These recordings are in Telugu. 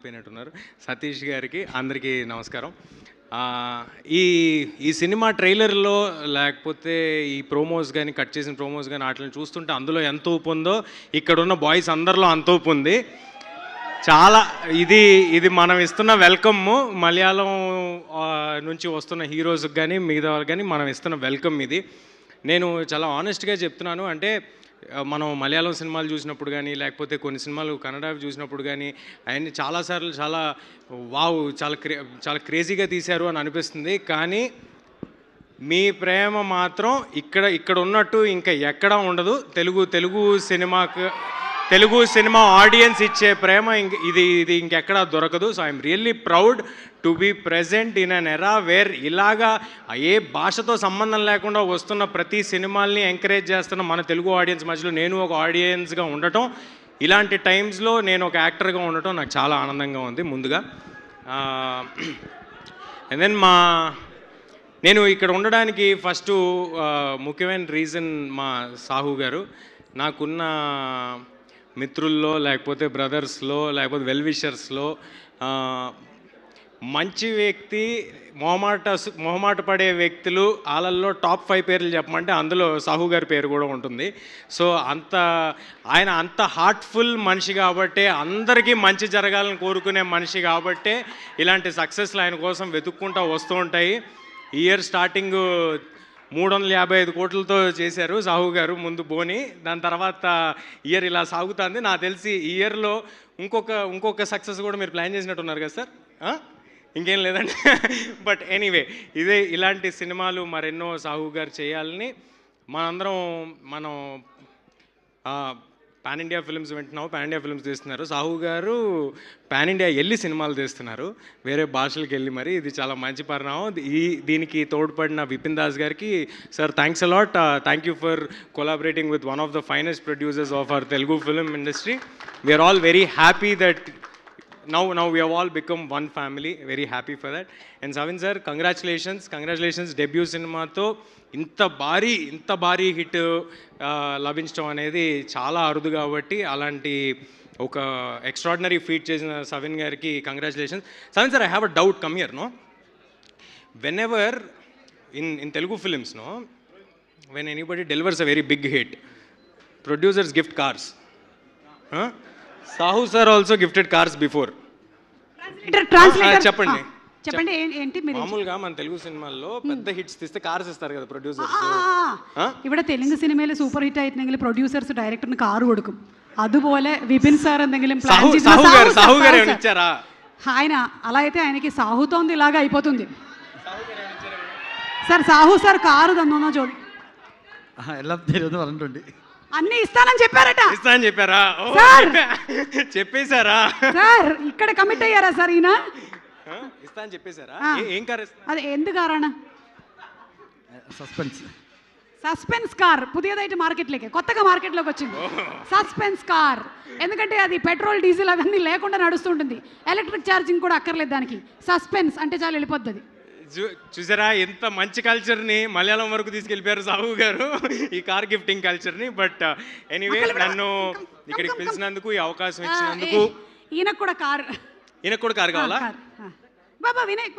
అయిపోయినట్టున్నారు. సతీష్ గారికి అందరికీ నమస్కారం. ఈ ఈ సినిమా ట్రైలర్లో లేకపోతే ఈ ప్రోమోస్ కానీ కట్ చేసిన ప్రోమోస్ కానీ వాటిని చూస్తుంటే అందులో ఎంత ఊపు ఉందో ఇక్కడున్న బాయ్స్ అందరిలో అంత ఊపు ఉంది. చాలా ఇది మనం ఇస్తున్న వెల్కమ్. మలయాళం నుంచి వస్తున్న హీరోస్కి కానీ మిగతా వాళ్ళకి కానీ మనం ఇస్తున్న వెల్కమ్ ఇది. నేను చాలా ఆనెస్ట్గా చెప్తున్నాను. అంటే మనం మలయాళం సినిమాలు చూసినప్పుడు కానీ లేకపోతే కొన్ని సినిమాలు కన్నడ చూసినప్పుడు కానీ అవన్నీ చాలాసార్లు వావ్ చాలా క్రేజీగా తీశారు అని అనిపిస్తుంది. కానీ మీ ప్రేమ మాత్రం ఇక్కడ ఉన్నట్టు ఇంకా ఎక్కడా ఉండదు. తెలుగు సినిమా ఆడియన్స్ ఇచ్చే ప్రేమ ఇది ఇంకెక్కడా దొరకదు. So I'm really proud to be present in an era where ఇలాగా ఏ భాషతో సంబంధం లేకుండా వస్తున్న ప్రతి సినిమాల్ని ఎంకరేజ్ చేస్తున్న మన తెలుగు ఆడియన్స్ మధ్యలో నేను ఒక ఆడియన్స్గా ఉండటం, ఇలాంటి టైమ్స్లో నేను ఒక యాక్టర్గా ఉండటం నాకు చాలా ఆనందంగా ఉంది ముందుగా. అండ్ దెన్ నేను ఇక్కడ ఉండడానికి ఫస్ట్ ముఖ్యమైన రీజన్ మా సాహు గారు. నాకున్న మిత్రుల్లో లేకపోతే బ్రదర్స్లో లేకపోతే వెల్ విషర్స్లో మంచి వ్యక్తి, మొహమాట పడే వ్యక్తులు వాళ్ళల్లో టాప్ 5 పేర్లు చెప్పమంటే అందులో సాహు గారి పేరు కూడా ఉంటుంది. సో ఆయన అంత హార్ట్ఫుల్ మనిషి కాబట్టే, అందరికీ మంచి జరగాలని కోరుకునే మనిషి కాబట్టే ఇలాంటి సక్సెస్లు ఆయన కోసం వెతుక్కుంటూ వస్తూ ఉంటాయి. ఈ ఇయర్ స్టార్టింగ్ 355 కోట్లతో చేశారు సాహు గారు ముందు బోని. దాని తర్వాత ఇయర్ ఇలా సాగుతుంది. నాకు తెలిసి ఈ ఇయర్లో ఇంకొక సక్సెస్ కూడా మీరు ప్లాన్ చేసినట్టున్నారు కదా సార్? ఇంకేం లేదండి. బట్ ఎనీవే ఇలాంటి సినిమాలు మరెన్నో సాహు గారు చేయాలని మనం పాన్ ఇండియా ఫిల్మ్స్ వింటున్నాము. పాన్ ఇండియా ఫిల్మ్స్ తీస్తున్నారు. సాహు గారు పాన్ ఇండియా వెళ్ళి సినిమాలు తీస్తున్నారు, వేరే భాషలకు వెళ్ళి. మరి ఇది చాలా మంచి పరిణామం. దీనికి తోడ్పడిన విపిన్ దాస్ గారికి sir thanks a lot. Thank you for collaborating with one of the finest producers of our Telugu film industry. We're all very happy that now we have all become one family. Very happy for that. And Savin sir, congratulations debut cinema తో ఇంత భారీ హిట్ లభించడం అనేది చాలా అరుదు. కాబట్టి అలాంటి ఒక ఎక్స్ట్రాడినరీ ఫీట్ చేసిన సవిన్ గారికి congratulations. Savin sir, I have a doubt. Come here. Whenever in Telugu films when anybody delivers a very big hit, producers gift cars. Sahu sir also gifted cars before. చెప్పండి ఏంటి? మామూలుగా మన తెలుగు సినిమాల్లో పెద్ద హిట్స్ తీస్తే కార్స్ ఇస్తారు కదా ప్రొడ్యూసర్స్. ഇവിടെ തെലുങ്ക് സിനിമയിൽ സൂപ്പർ ഹിറ്റ് ആയിട്ടുണ്ടെങ്കിൽ പ്രൊഡ്യൂസേഴ്സ് ഡയറക്ടറിന് കാർ കൊടുക്കും. അതുപോലെ വിപിൻ సార్ എന്തെങ്കിലും ప్లాన్ ఇచ్చారా? ఆయన అలా అయితే ఆయనకి సాహుతోంది ఇలాగా అయిపోతుంది. సార్ సాహు సార్ కారు తന്നోనో చూడండి. అన్ని ఇస్తానని చెప్పారా? చెప్పేశారా సార్? ఇక్కడ కమిట్ అయ్యారా సార్? ఈయన ఇస్తానని చెప్పేశారా? ఏం కార్? అదే എന്ത് കാറാണ്? సస్పెన్స్ కార్ పుതിയതായിട്ട് కొత్తగా మార్కెట్లోకి వచ్చింది సస్పెన్స్ కార్. ఎందుకంటే అది పెట్రోల్ డీజిల్ అవన్నీ లేకుండా నడుస్తుంటుంది. ఎలక్ట్రిక్ ఛార్జింగ్ కూడా అక్కర్లేదు దానికి. సస్పెన్స్ అంటే చాలా వెళ్ళిపోతుంది. చూసారా ఎంత మంచి కల్చర్ని మలయాళం వరకు తీసుకెళ్ళిపోయారు సాహు గారు, ఈ కార్ గిఫ్టింగ్ కల్చర్ని. బట్ ఎనీవే, నన్ను ఇక్కడికి పిలిచినందుకు, ఈ అవకాశం ఇచ్చినందుకు. ఈయనకు కూడా కార్ కావాలా? బాబా వినయ్,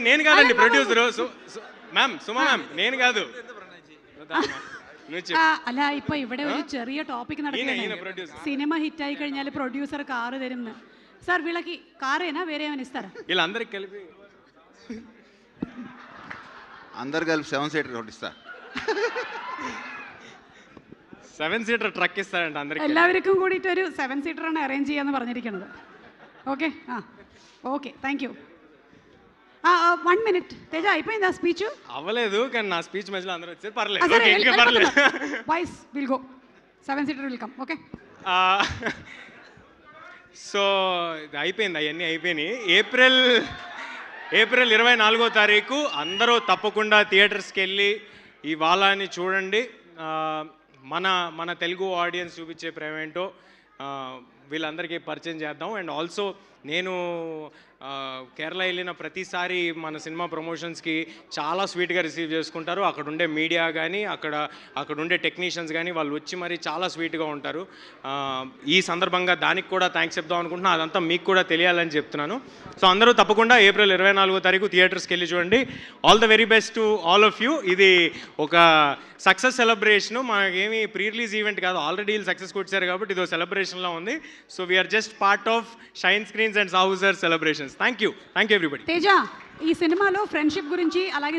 నేను కాదండి ప్రొడ్యూసర్. మ్యామ్, సుమా మ్యామ్, నేను కాదు. അല്ല, ഇപ്പൊ ഇവിടെ ഒരു ചെറിയ ടോപ്പിക് നടക്കുകയാണ്. സിനിമ ഹിറ്റ് ആയി കഴിഞ്ഞാൽ പ്രൊഡ്യൂസർ കാറ് തരും సార్. వీళ్ళకి కారేనా వేరే ఏమైనా ఇస్తారా? వీళ్ళందరికి కలిపి అందరు కలిపి 7 సీటర్ ఒకటి ఇస్తా. 7 సీటర్ ట్రక్ ఇస్తారంట అందరికి. എല്ലാവർക്കും കൂടിയിട്ട് ഒരു 7 സീറ്റർ ആണ് അറേഞ്ച് ചെയ്യാന്ന് പറഞ്ഞിരിക്കുന്നത്. Okay okay, thank you. 1 minute Teja, అయిపోయిందా స్పీచ్? అవ్వలేదు, కానీ నా స్పీచ్ మధ్యలో అందరూ వచ్చారు. పర్లేదు. Boys will go. 7 seater will come. Okay. So ఇది అయిపోయింది, అవన్నీ అయిపోయినాయి. ఏప్రిల్ 24వ తారీఖు అందరూ తప్పకుండా థియేటర్స్కి వెళ్ళి ఈ వాలాని చూడండి. మన తెలుగు ఆడియన్స్ చూపించే ప్రేమ ఏంటో వీళ్ళందరికీ పరిచయం చేద్దాం. అండ్ ఆల్సో నేను కేరళ వెళ్ళిన ప్రతిసారి మన సినిమా ప్రమోషన్స్కి చాలా స్వీట్గా రిసీవ్ చేసుకుంటారు. అక్కడ ఉండే మీడియా కానీ అక్కడ ఉండే టెక్నీషియన్స్ కానీ వాళ్ళు వచ్చి మరి చాలా స్వీట్గా ఉంటారు. ఈ సందర్భంగా దానికి కూడా థ్యాంక్స్ చెప్దాం అనుకుంటున్నా. అదంతా మీకు కూడా తెలియాలని చెప్తున్నాను. సో అందరూ తప్పకుండా ఏప్రిల్ 24వ తారీఖు థియేటర్స్కి వెళ్ళి చూడండి. All the very best to all of you. ఇది ఒక సక్సెస్ సెలబ్రేషను, మనకేమి ప్రీ రిలీజ్ ఈవెంట్ కాదు. ఆల్రెడీ వీళ్ళు సక్సెస్ కొట్టారు కాబట్టి ఇది సెలబ్రేషన్లో ఉంది. So we're just part of shine screens and Sahu sir celebrations. Thank you everybody. Teja, ఈ సినిమాలో ఫ్రెండ్షిప్ గురించి అలాగే